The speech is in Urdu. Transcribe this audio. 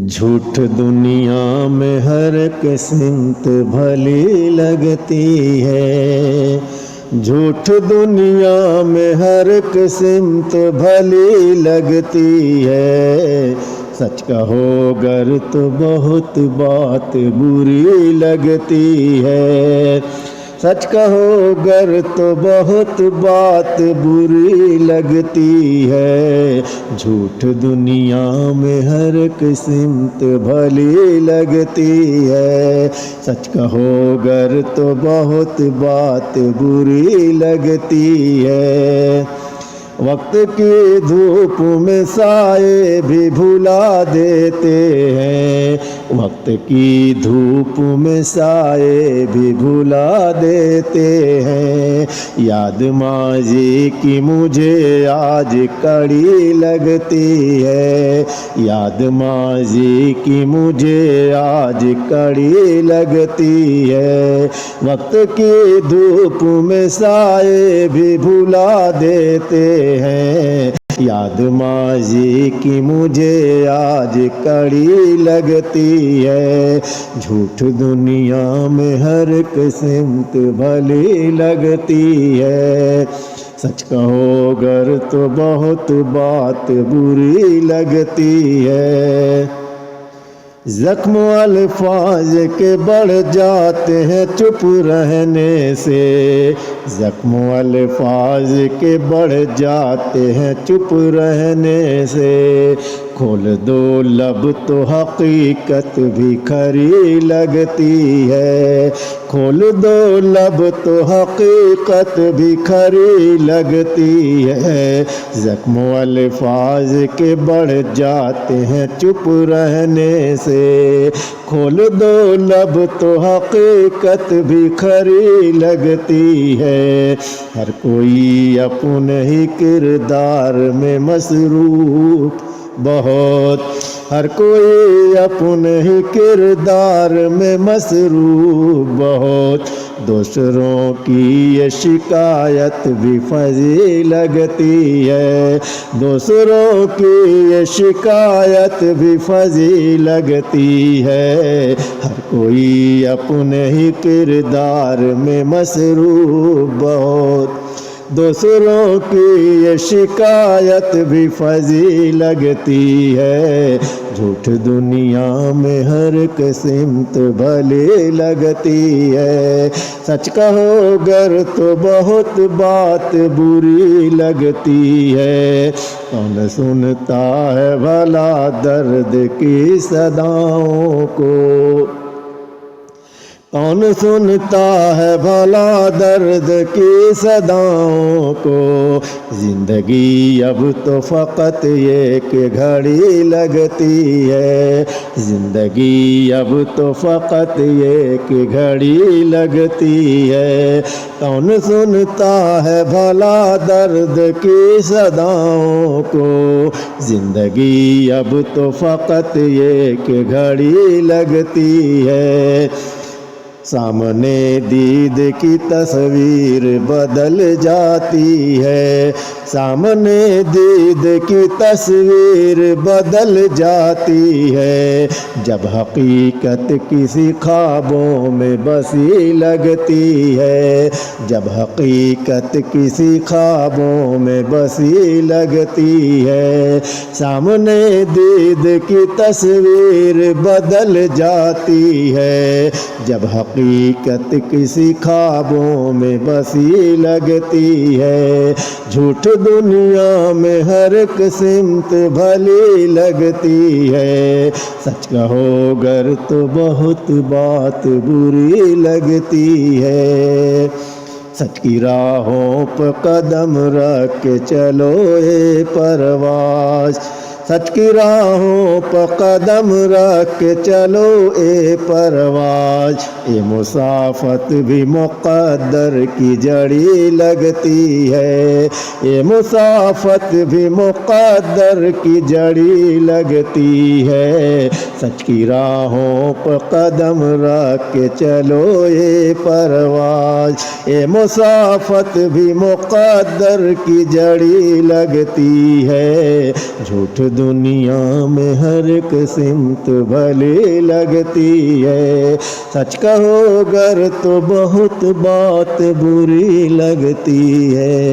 جھوٹ دنیا میں ہر قسمت بھلی لگتی ہے، جھوٹ دنیا میں ہر قسمت بھلی لگتی ہے، سچ کہو گر تو بہت بات بری لگتی ہے، سچ کہو گر تو بہت بات بری لگتی ہے، جھوٹ دنیا میں ہر قسمت بھلی لگتی ہے، سچ کہو گر تو بہت بات بری لگتی ہے، وقت کی دھوپ میں سائے بھی بھلا دیتے ہیں، وقت کی دھوپ میں سائے بھی بھلا دیتے ہیں، یاد ماضی کی مجھے آج کڑی لگتی ہے، یاد ماضی کی مجھے آج کڑی لگتی ہے، وقت کی دھوپ میں سائے بھی بھلا دیتے ہیں، یاد ماضی کی مجھے آج کڑی لگتی ہے، جھوٹ دنیا میں ہر قسمت بھلی لگتی ہے، سچ کہو گر تو بہت بات بری لگتی ہے، زخم الفاظ کے بڑھ جاتے ہیں چپ رہنے سے، زخم الفاظ کے بڑھ جاتے ہیں چپ رہنے سے، کھول دو لب تو حقیقت بھی کھری لگتی ہے، کھول دو لب تو حقیقت بھی کھری لگتی ہے، زخم الفاظ کے بڑھ جاتے ہیں چپ رہنے سے، کھول دو لب تو حقیقت بھی کھری لگتی ہے، ہر کوئی اپنے ہی کردار میں مصروف بہت، ہر کوئی اپنے ہی کردار میں مصروف بہت، دوسروں کی یہ شکایت بھی فضی لگتی ہے، دوسروں کی یہ شکایت بھی فضی لگتی ہے، ہر کوئی اپنے ہی کردار میں مصروف بہت، دوسروں کی یہ شکایت بھی فضی لگتی ہے، جھوٹ دنیا میں ہر قسمت بھلی لگتی ہے، سچ کہو گر تو بہت بات بری لگتی ہے، کون سنتا ہے بھلا درد کی صداؤں کو، کون سنتا ہے بھلا درد کی صداؤں کو، زندگی اب تو فقط ایک گھڑی لگتی ہے، زندگی اب تو فقط ایک گھڑی لگتی ہے، کون سنتا ہے بھلا درد کی صداؤں کو، زندگی اب تو فقط ایک گھڑی لگتی ہے، سامنے دید کی تصویر بدل جاتی ہے، سامنے دید کی تصویر بدل جاتی ہے، جب حقیقت کسی خوابوں میں بسی لگتی ہے، جب حقیقت کسی خوابوں میں بسی لگتی ہے، سامنے دید کی تصویر بدل جاتی ہے، جب حقیقت کسی خوابوں میں بسی لگتی ہے، جھوٹ دنیا میں ہر قسمت بھلی لگتی ہے، سچ کہو گر تو بہت بات بری لگتی ہے، سچ کی راہوں پہ قدم رکھ کے چلو اے پرواز، سچ کی راہوں پہ قدم رکھ کے چلو اے پرواز، یہ مسافت بھی مقدر کی جڑی لگتی ہے، یہ مسافت بھی مقدر کی جڑی لگتی ہے، سچ کی راہوں پہ قدم رکھ کے چلو اے پرواز، یہ مسافت بھی مقدر کی جڑی لگتی ہے، جھوٹ دنیا میں ہر ایک سمت بھلی لگتی ہے، سچ کہو گر تو بہت بات بری لگتی ہے۔